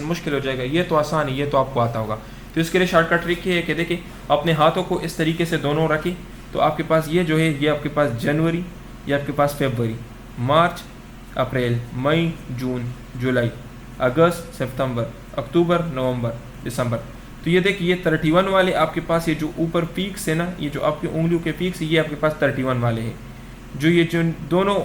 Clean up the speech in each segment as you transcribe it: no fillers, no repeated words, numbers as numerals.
मुश्किल हो जाएगा, ये तो आसान है, ये तो आपको आता होगा। तो इसके लिए शॉर्टकट ट्रिक ये है कि देखिए अपने हाथों को इस तरीके से दोनों रखें, तो आपके पास ये जो है ये आपके पास जनवरी, ये आपके पास फरवरी, मार्च, अप्रैल, मई, जून, जुलाई, अगस्त, सितंबर, अक्टूबर, नवंबर, दिसंबर। तो ये देखिए ये 31 वाले आपके पास, ये जो ऊपर पीक्स है ना, ये जो आपकी उंगलियों के पीक्स ये आपके पास 31 वाले हैं। जो ये जो दोनों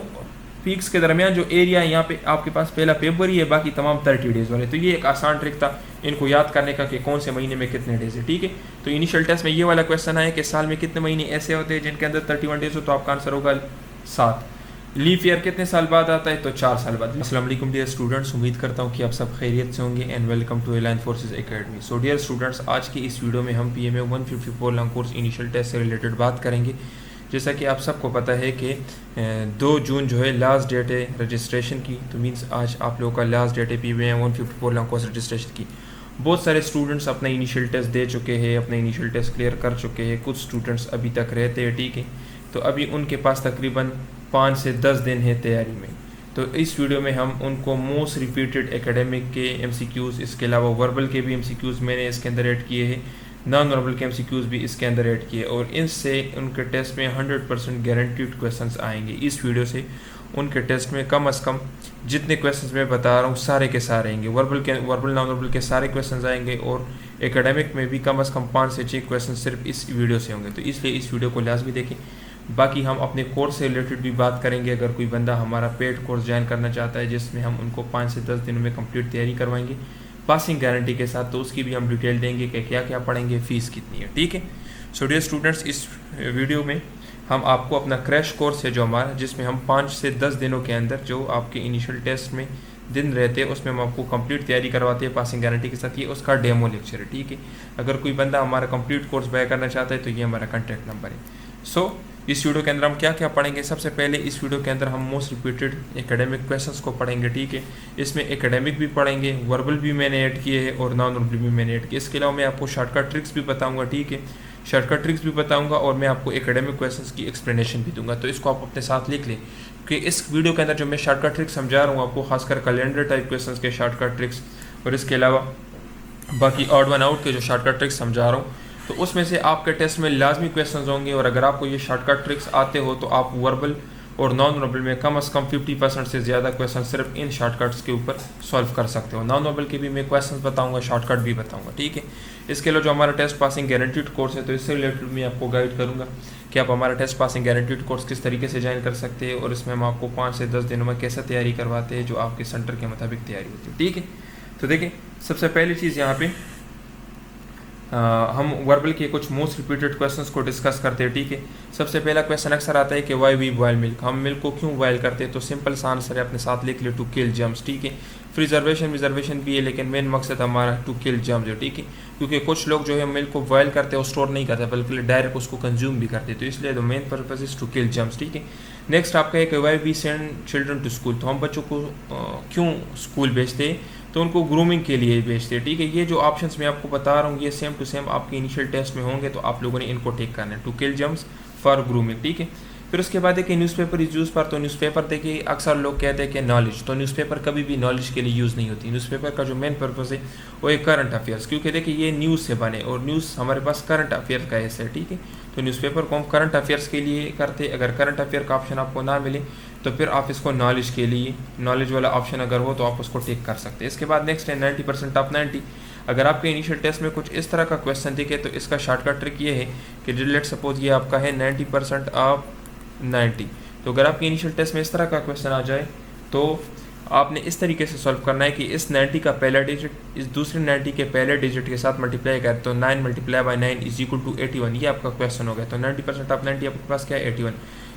पीक्स के दरमियान जो एरिया है यहाँ पे आपके पास पहला फरवरी है, बाकी तमाम 30 डेज़ वाले। तो ये एक आसान ट्रिक था इनको याद करने का कि कौन से महीने में कितने डेज है, ठीक है। तो इनिशियल टेस्ट में ये वाला क्वेश्चन है कि साल में कितने महीने ऐसे होते हैं जिनके अंदर 31 डेज हो, तो आपका आंसर होगा 7। लीफ ईयर कितने साल बाद आता है, तो 4 साल बाद। अस्सलाम वालेकुम डियर स्टूडेंट्स, उम्मीद करता हूँ कि आप सब खैरियत से होंगे and welcome to Align Forces Academy. So dear students, आज की इस वीडियो में हम PMA 154 long course initial test से रिलेटेड बात करेंगे। जैसा कि आप सबको पता है कि 2 जून जो है लास्ट डेट है रजिस्ट्रेशन की, तो मीन्स आज आप लोगों का लास्ट डेट है PMA 154 लॉन्ग कोर्स रजिस्ट्रेशन की। बहुत सारे स्टूडेंट्स अपना इनिशियल टेस्ट दे चुके हैं, अपने इनिशियल टेस्ट क्लियर कर चुके हैं, कुछ स्टूडेंट्स अभी तक रहते हैं, ठीक है। तो अभी उनके पास तकरीबन 5 से 10 दिन है तैयारी में। तो इस वीडियो में हम उनको मोस्ट रिपीटेड एकेडमिक के MCQs, इसके अलावा वर्बल के भी MCQs मैंने इसके अंदर ऐड किए हैं, नॉन वर्बल के MCQs भी इसके अंदर ऐड किए, और इनसे उनके टेस्ट में 100% गारंटीड क्वेश्चंस आएंगे। इस वीडियो से उनके टेस्ट में कम से कम जितने क्वेश्चंस मैं बता रहा हूँ सारे के सारे आएंगे, वर्बल नॉन वर्बल के सारे क्वेश्चंस आएंगे, और एकेडमिक में भी कम से कम 5 से 6 क्वेश्चन सिर्फ इस वीडियो से होंगे। तो इसलिए इस वीडियो को लाजमी देखें। बाकी हम अपने कोर्स से रिलेटेड भी बात करेंगे। अगर कोई बंदा हमारा पेड कोर्स ज्वाइन करना चाहता है जिसमें हम उनको 5 से 10 दिनों में कंप्लीट तैयारी करवाएंगे पासिंग गारंटी के साथ, तो उसकी भी हम डिटेल देंगे कि क्या क्या पढ़ेंगे, फ़ीस कितनी है, ठीक है। सो डियर स्टूडेंट्स, इस वीडियो में हम आपको अपना क्रैश कोर्स है जो हमारा, जिसमें हम 5 से 10 दिनों के अंदर जो आपके इनिशियल टेस्ट में दिन रहते हैं उसमें हम आपको कंप्लीट तैयारी करवाते हैं पासिंग गारंटी के साथ। ये उसका डेमो लेक्चर है, ठीक है। अगर कोई बंदा हमारा कंप्लीट कोर्स बाय करना चाहता है तो ये हमारा कॉन्टैक्ट नंबर है। सो इस वीडियो के अंदर हम क्या क्या पढ़ेंगे, सबसे पहले इस वीडियो के अंदर हम मोस्ट रिपीटेड एकेडमिक क्वेश्चंस को पढ़ेंगे, ठीक है। इसमें एकेडमिक भी पढ़ेंगे, वर्बल भी मैंने ऐड किए हैं और नॉन वर्बल भी मैंने ऐड किए। इसके अलावा मैं आपको शॉर्टकट ट्रिक्स भी बताऊंगा, ठीक है, शॉर्टकट ट्रिक्स भी बताऊंगा, और मैं आपको एकेडमिक क्वेश्चंस की एक्सप्लेनेशन भी दूंगा। तो इसको आप अपने साथ लिख लें कि इस वीडियो के अंदर जो मैं शॉर्टकट ट्रिक्स समझा रहा हूँ आपको, खासकर कैलेंडर टाइप क्वेश्चंस के शॉर्टकट ट्रिक्स, और इसके अलावा बाकी ऑड वन आउट के जो शॉर्टकट ट्रिक्स समझा रहा हूँ, तो उसमें से आपके टेस्ट में लाजमी क्वेश्चंस होंगे। और अगर आपको ये शॉर्टकट ट्रिक्स आते हो तो आप वर्बल और नॉन वर्बल में कम से कम 50% से ज़्यादा क्वेश्चन सिर्फ इन शॉर्टकट्स के ऊपर सॉल्व कर सकते हो। नॉन वर्बल के भी मैं क्वेश्चंस बताऊंगा, शॉर्टकट भी बताऊंगा, ठीक है। इसके अलावा जो हमारा टेस्ट पासिंग गारंटीड कोर्स है, तो इससे रिलेटेड मैं आपको गाइड करूँगा कि आप हमारा टेस्ट पासिंग गारंटीड कोर्स किस तरीके से ज्वाइन कर सकते हैं, और इसमें हम आपको 5 से 10 दिनों में कैसे तैयारी करवाते हैं जो आपके सेंटर के मुताबिक तैयारी होती है, ठीक है। तो देखिए सबसे पहली चीज़ यहाँ पे हम वर्बल के कुछ मोस्ट रिपीटेड क्वेश्चंस को डिस्कस करते हैं, ठीक है। सबसे पहला क्वेश्चन अक्सर आता है कि वाई वी बॉयल मिल्क, हम मिल्क को क्यों बॉयल करते हैं। तो सिंपल सा आंसर है, अपने साथ लिख ले, टू किल जर्म्स, ठीक है। प्रिजर्वेशन भी है, लेकिन मेन मकसद हमारा टू किल जर्म्स है, ठीक है। क्योंकि कुछ लोग जो है मिल्क को बॉयल करते हैं और स्टोर नहीं करते बल्कि डायरेक्ट उसको कंज्यूम भी करते हैं, तो इसलिए the main purpose is to kill germs, ठीक है। नेक्स्ट आपका है कि why we send children to school, तो हम बच्चों को क्यों स्कूल भेजते हैं, तो उनको ग्रूमिंग के लिए भेजते हैं, ठीक है। ये जो ऑप्शंस मैं आपको बता रहा हूँ ये सेम टू सेम आपके इनिशियल टेस्ट में होंगे, तो आप लोगों ने इनको टेक करना है, to kill germs for grooming, ठीक है। फिर उसके बाद है कि न्यूज़पेपर इज यूज़ पर, तो न्यूज़पेपर देखिए अक्सर लोग कहते हैं कि नॉलेज, तो न्यूज़पेपर कभी भी नॉलेज के लिए यूज़ नहीं होती। न्यूज़पेपर का जो मेन पर्पज़ है वो है करंट अफेयर्स, क्योंकि देखिए ये न्यूज़ से बने और न्यूज़ हमारे पास करंट अफेयर का हिस्सा है, ठीक है। तो न्यूज़पेपर को हम करंट अफेयर्स के लिए करते, अगर करंट अफेयर का ऑप्शन आपको ना मिले तो फिर आप इसको नॉलेज के लिए, नॉलेज वाला ऑप्शन अगर हो तो आप उसको टेक कर सकते हैं। इसके बाद नेक्स्ट है 90% ऑफ 90। अगर आपके इनिशियल टेस्ट में कुछ इस तरह का क्वेश्चन दिखे तो इसका शॉर्टकट ट्रिक ये है कि लेट सपोज ये आपका है 90% ऑफ 90, तो अगर आपके इनिशियल टेस्ट में इस तरह का क्वेश्चन आ जाए तो आपने इस तरीके से सॉल्व करना है कि इस 90 का पहला डिजिट इस दूसरे 90 के पहले डिजिट के साथ मल्टीप्लाई कर, तो 9 × 9 इज इक्वल टू 81, ये आपका क्वेश्चन हो गया। तो 90% ऑफ 90 आपके पास क्या है, 81।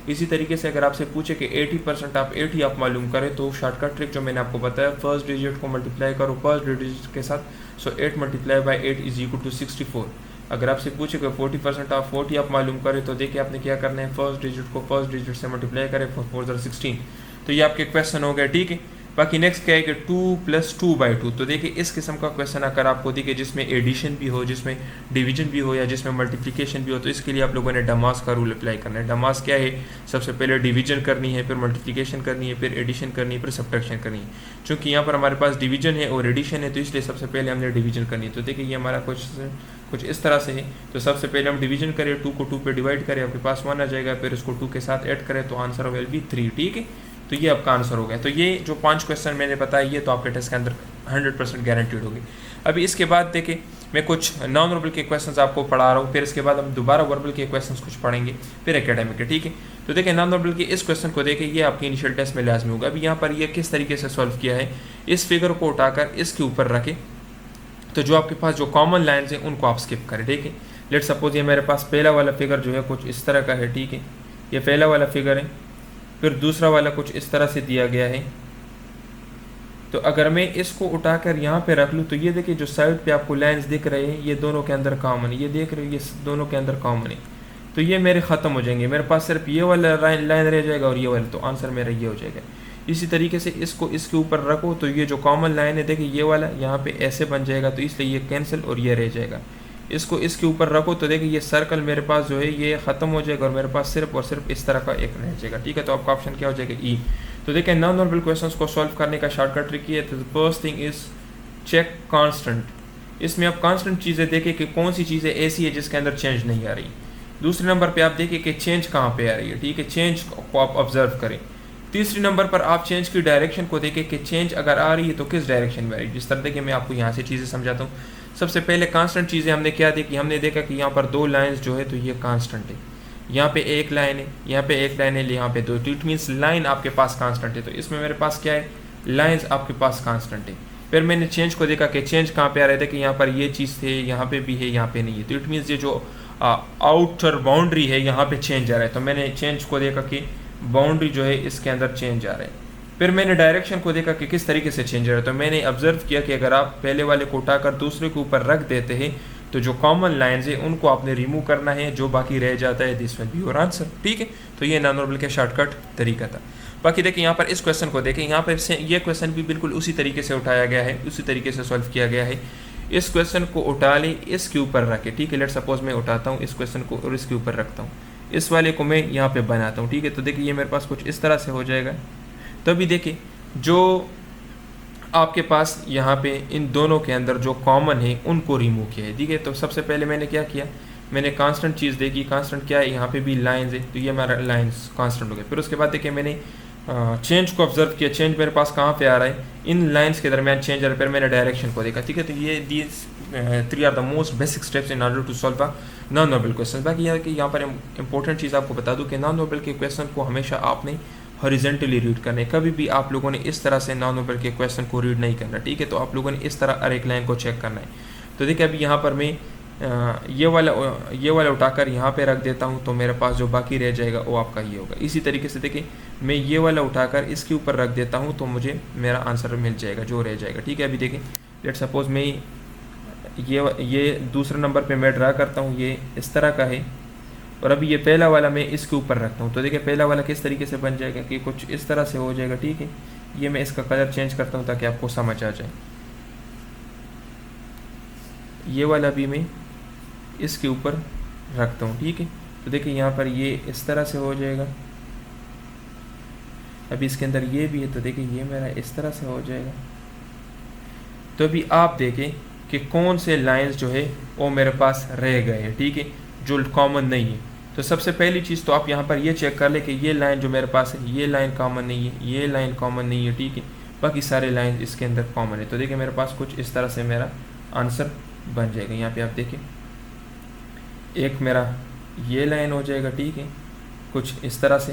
इसी तरीके से अगर आपसे पूछे कि 80% ऑफ 80 आप मालूम करें, तो शॉर्टकट ट्रिक जो मैंने आपको बताया, फर्स्ट डिजिट को मल्टीप्लाई करो फर्स्ट डिजिट के साथ, सो 8 × 8 इज इक्वल टू 64। अगर आपसे पूछे कि 40% ऑफ 40 आप मालूम करें, तो देखिए आपने क्या करना है, फर्स्ट डिजिट को फर्स्ट डिजिट से मल्टीप्लाई करें, 4 4 16, तो ये आपके क्वेश्चन हो गए, ठीक है। बाकी नेक्स्ट क्या है कि 2 + 2/2। तो देखिए इस किस्म का क्वेश्चन अगर आपको देखिए जिसमें एडिशन भी हो, जिसमें डिवीजन भी हो या जिसमें मल्टीप्लिकेशन भी हो, तो इसके लिए आप लोगों ने डमास का रूल अप्लाई करना है। डमास क्या है, सबसे पहले डिवीजन करनी है, फिर मल्टीप्लिकेशन करनी है, फिर एडिशन करनी है, फिर सब्ट्रैक्शन करनी है। चूँकि यहाँ पर हमारे पास डिवीजन है और एडिशन है, तो इसलिए सबसे पहले हमने डिवीजन करनी है। तो देखिए ये हमारा कुछ इस तरह से है। तो सबसे पहले हम डिवीजन करें, 2 को 2 पे डिवाइड करें, आपके पास 1 आ जाएगा, फिर इसको 2 के साथ ऐड करें तो आंसर विल बी 3। ठीक है, तो ये आपका आंसर हो गया। तो ये जो 5 क्वेश्चन मैंने बताया ये तो आपके टेस्ट के अंदर 100% गारंटीड होगी। अभी इसके बाद देखिए मैं कुछ नॉन वर्बल के क्वेश्चंस आपको पढ़ा रहा हूँ, फिर इसके बाद हम दोबारा वर्बल के क्वेश्चंस कुछ पढ़ेंगे, फिर एकेडमिक के। ठीक है, तो देखिए नॉन वर्बल के इस क्वेश्चन को देखिए, ये आपके इनिशियल टेस्ट में लाजमी होगा। अभी यहाँ पर ये किस तरीके से सॉल्व किया है, इस फिगर को उठाकर इसके ऊपर रखें, तो जो आपके पास जो कॉमन लाइन्स हैं उनको आप स्किप करें। ठीक है, लेट सपोज ये मेरे पास पहला वाला फिगर जो है कुछ इस तरह का है। ठीक है, ये पहला वाला फिगर है, फिर दूसरा वाला कुछ इस तरह से दिया गया है। तो अगर मैं इसको उठाकर यहाँ पे रख लूँ तो ये देखिए जो साइड पे आपको लाइंस दिख रहे हैं ये दोनों के अंदर कॉमन है, ये देख रहे हैं ये दोनों के अंदर कॉमन है। तो ये मेरे ख़त्म हो जाएंगे, मेरे पास सिर्फ ये वाला लाइन रह जाएगा और ये वाला, तो आंसर मेरा ये हो जाएगा। इसी तरीके से इसको इसके ऊपर रखो तो ये जो कॉमन लाइन है देखिए ये वाला यहाँ पे ऐसे बन जाएगा, तो इसलिए ये कैंसिल और ये रह जाएगा। इसको इसके ऊपर रखो तो देखिए ये सर्कल मेरे पास जो है ये ख़त्म हो जाएगा और मेरे पास सिर्फ और सिर्फ इस तरह का एक रह जाएगा। ठीक है, तो आपका ऑप्शन क्या हो जाएगा, ई। तो देखिए नॉन वर्बल क्वेश्चंस को सॉल्व करने का शॉर्टकट ट्रिक ये है। तो first thing is check constant. इसमें आप कांस्टेंट चीज़ें देखें कि कौन सी चीज़ें ऐसी है जिसके अंदर चेंज नहीं आ रही। दूसरे नंबर पे आप देखिए कि चेंज कहाँ पे आ रही है। ठीक है, चेंज को आप ऑब्जर्व करें। तीसरे नंबर पर आप चेंज की डायरेक्शन को देखें कि चेंज अगर आ रही है तो किस डायरेक्शन में आ रही है। जिस तरह देखिए मैं आपको यहाँ से चीज़ें समझाता हूँ। सबसे पहले कांस्टेंट चीज़ें हमने क्या देखी, हमने देखा कि यहाँ पर 2 लाइन्स जो है तो ये कांस्टेंट है, यहाँ पे एक लाइन है, यहाँ पे एक लाइन है, यहाँ पे 2, तो इट मीन्स लाइन आपके पास कांस्टेंट है। तो इसमें मेरे पास क्या है, लाइन्स आपके पास कांस्टेंट है। फिर मैंने चेंज को देखा कि चेंज कहाँ पे आ रहे थे कि यहाँ पर ये चीज़ थे, यहाँ पे भी है, यहाँ पे नहीं है, तो इट मीन्स ये जो आउटर बाउंड्री है यहाँ पे चेंज आ रहा है। तो मैंने चेंज को देखा कि बाउंड्री जो है इसके अंदर चेंज आ रहा है। फिर मैंने डायरेक्शन को देखा कि किस तरीके से चेंज आ रहा है। तो मैंने ऑब्जर्व किया कि अगर आप पहले वाले को उठाकर दूसरे के ऊपर रख देते हैं तो जो कॉमन लाइन्स है उनको आपने रिमूव करना है, जो बाकी रह जाता है this will be your answer. ठीक है, तो ये नॉन वर्बल के शॉर्टकट तरीका था। बाकी देखिए यहाँ पर इस क्वेश्चन को देखें, यहाँ पर ये क्वेश्चन भी बिल्कुल उसी तरीके से उठाया गया है, उसी तरीके से सॉल्व किया गया है। इस क्वेश्चन को उठा लें, इसके ऊपर रखें। ठीक है, लेट सपोज मैं उठाता हूँ इस क्वेश्चन को और इसके ऊपर रखता हूँ, इस वाले को मैं यहाँ पे बनाता हूँ। ठीक है, तो देखिए ये मेरे पास कुछ इस तरह से हो जाएगा। तो अभी देखिए जो आपके पास यहाँ पे इन दोनों के अंदर जो कॉमन है उनको रिमूव किया है। ठीक है, तो सबसे पहले मैंने क्या किया, मैंने कांस्टेंट चीज़ देखी, कांस्टेंट क्या है, यहाँ पे भी लाइंस है, तो ये हमारा लाइंस कांस्टेंट हो गया। फिर उसके बाद देखिए मैंने चेंज को ऑब्जर्व किया, चेंज मेरे पास कहाँ पे आ रहा है, इन लाइंस के दरमियान चेंज आ रहा है। फिर मैंने डायरेक्शन को देखा। ठीक है, तो ये these 3 are the most basic steps in order to solve a non verbal question. बाकी यह कि यहाँ पर इंपॉर्टेंट चीज़ आपको बता दूँ कि नॉन वर्बल के क्वेश्चन को हमेशा आपने हॉरिजेंटली रीड करना है। कभी भी आप लोगों ने इस तरह से नॉन वर्बल के क्वेश्चन को रीड नहीं करना। ठीक है, तो आप लोगों ने इस तरह हर एक लाइन को चेक करना है। तो देखिए अभी यहाँ पर मैं ये वाला उठाकर यहाँ पे रख देता हूँ, तो मेरे पास जो बाकी रह जाएगा वो आपका ये होगा। इसी तरीके से देखिए मैं ये वाला उठाकर इसके ऊपर रख देता हूँ, तो मुझे मेरा आंसर मिल जाएगा जो रह जाएगा। ठीक है, अभी देखिए लेट सपोज मैं ये दूसरे नंबर पे मैं ड्रा करता हूँ, ये इस तरह का है, और अभी ये पहला वाला मैं इसके ऊपर रखता हूँ। तो देखिए पहला वाला किस तरीके से बन जाएगा कि कुछ इस तरह से हो जाएगा। ठीक है, ये मैं इसका कलर चेंज करता हूँ ताकि आपको समझ आ जाए। ये वाला भी मैं इसके ऊपर रखता हूँ। ठीक है, तो देखिए यहाँ पर ये इस तरह से हो जाएगा। अभी इसके अंदर ये भी है, तो देखिए ये मेरा इस तरह से हो जाएगा। तो अभी आप देखें कि कौन से लाइंस जो है वो मेरे पास रह गए हैं। ठीक है, जो कॉमन नहीं है। तो सबसे पहली चीज़ तो आप यहाँ पर ये चेक कर ले कि ये लाइन जो मेरे पास है ये लाइन कॉमन नहीं है, ये लाइन कॉमन नहीं है। ठीक है, बाकी सारे लाइन इसके अंदर कॉमन है। तो देखिए मेरे पास कुछ इस तरह से मेरा आंसर बन जाएगा। यहाँ पे आप देखिए एक मेरा ये लाइन हो जाएगा। ठीक है, कुछ इस तरह से।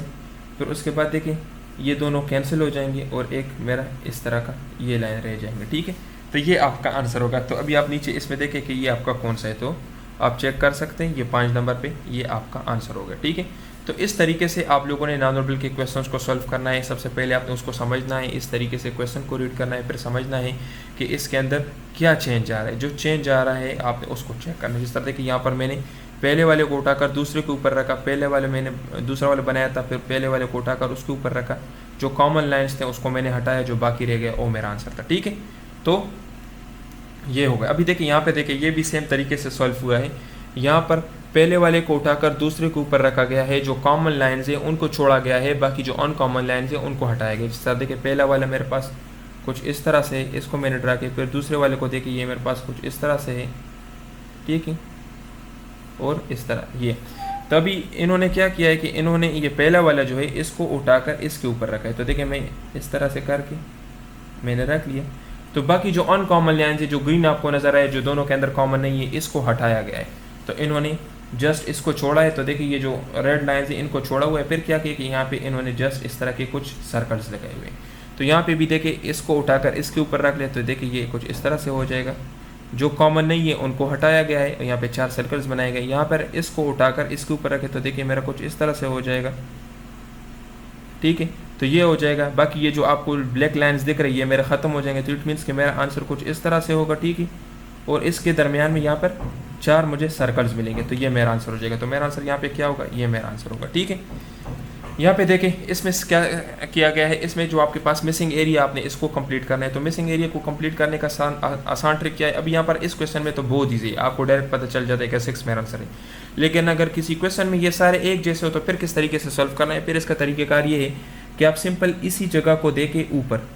फिर उसके बाद देखिए ये दोनों कैंसिल हो जाएंगे और एक मेरा इस तरह का ये लाइन रह जाएंगे। ठीक है, तो ये आपका आंसर होगा। तो अभी आप नीचे इसमें देखें कि ये आपका कौन सा है, तो आप चेक कर सकते हैं। ये 5 नंबर पे ये आपका आंसर होगा। ठीक है, तो इस तरीके से आप लोगों ने नॉन वर्बल के क्वेश्चंस को सॉल्व करना है। सबसे पहले आपने उसको समझना है, इस तरीके से क्वेश्चन को रीड करना है, फिर समझना है कि इसके अंदर क्या चेंज आ रहा है। जो चेंज आ रहा है आपने उसको चेक करना है। जिस तरह देखिए यहाँ पर मैंने पहले वाले को उठाकर दूसरे के ऊपर रखा, पहले वाले मैंने दूसरा वाला बनाया था, फिर पहले वाले को उठाकर उसके ऊपर रखा, जो कॉमन लाइन्स थे उसको मैंने हटाया, जो बाकी रह गया वो मेरा आंसर था। ठीक है, तो ये हो गया। अभी देखिए यहाँ पे देखिए ये भी सेम तरीके से सॉल्व हुआ है। यहाँ पर पहले वाले को उठाकर दूसरे के ऊपर रखा गया है, जो कॉमन लाइन्स है उनको छोड़ा गया है, बाकी जो अनकॉमन लाइन्स है उनको हटाया गया। जिस तरह देखिए पहला वाला मेरे पास कुछ इस तरह से है, इसको मैंने ड्रा किया, फिर दूसरे वाले को देखिए ये मेरे पास कुछ इस तरह से है, ठीक है, और इस तरह ये। तभी इन्होंने क्या किया है कि इन्होंने ये पहला वाला जो है इसको उठाकर इसके ऊपर रखा है। तो देखिए मैं इस तरह से करके मैंने रख लिया। तो बाकी जो अनकॉमन लाइन्स है, जो ग्रीन आपको नजर आए, जो दोनों के अंदर कॉमन नहीं है, इसको हटाया गया है। तो इन्होंने जस्ट इसको छोड़ा है। तो देखिए ये जो रेड लाइन्स है इनको छोड़ा हुआ है। फिर क्या किया कि यहाँ पे इन्होंने जस्ट इस तरह के कुछ सर्कल्स लगाए हुए हैं। तो यहाँ पे भी देखिए इसको उठाकर इसके ऊपर रख ले, तो देखिए ये कुछ इस तरह से हो जाएगा। जो कॉमन नहीं है उनको हटाया गया है, यहाँ पे 4 सर्कल्स बनाए गए। यहाँ पर इसको उठाकर इसके ऊपर रखे तो देखिए मेरा कुछ इस तरह से हो जाएगा। ठीक है, तो ये हो जाएगा। बाकी ये जो आपको ब्लैक लाइन्स दिख रही है मेरे ख़त्म हो जाएंगे। तो इट मीन्स कि मेरा आंसर कुछ इस तरह से होगा। ठीक है, और इसके दरमियान में यहाँ पर 4 मुझे सर्कल्स मिलेंगे। तो ये मेरा आंसर हो जाएगा। तो मेरा आंसर यहाँ पे क्या होगा, ये मेरा आंसर होगा। ठीक है, यहाँ पे देखें इसमें क्या किया गया है। इसमें जो आपके पास मिसिंग एरिया आपने इसको कंप्लीट करना है। तो मिसिंग एरिया को कंप्लीट करने का आसान ट्रिक क्या है। अभी यहाँ पर इस क्वेश्चन में तो बहुत ईजी है, आपको डायरेक्ट पता चल जाता है कि 6 मेरा आंसर है। लेकिन अगर किसी क्वेश्चन में ये सारे एक जैसे हो तो फिर किस तरीके से सॉल्व करना है। फिर इसका तरीक़ेकार ये है कि आप सिंपल इसी जगह को दे के ऊपर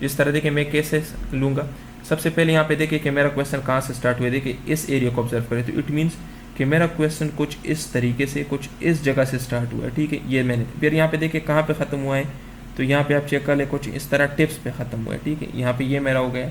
इस तरह देखिए मैं कैसे लूँगा। सबसे पहले यहाँ पे देखिए कि मेरा क्वेश्चन कहाँ से स्टार्ट हुआ है। देखिए इस एरिया को ऑब्जर्व करें। तो इट मीन्स कि मेरा क्वेश्चन कुछ इस तरीके से कुछ इस जगह से स्टार्ट हुआ है। ठीक है, ये मैंने फिर यहाँ पे देखिए कहाँ पे ख़त्म हुआ है। तो यहाँ पे आप चेक कर ले, कुछ इस तरह टिप्स पे ख़त्म हुआ है। ठीक है, यहाँ पे ये मेरा हो गया।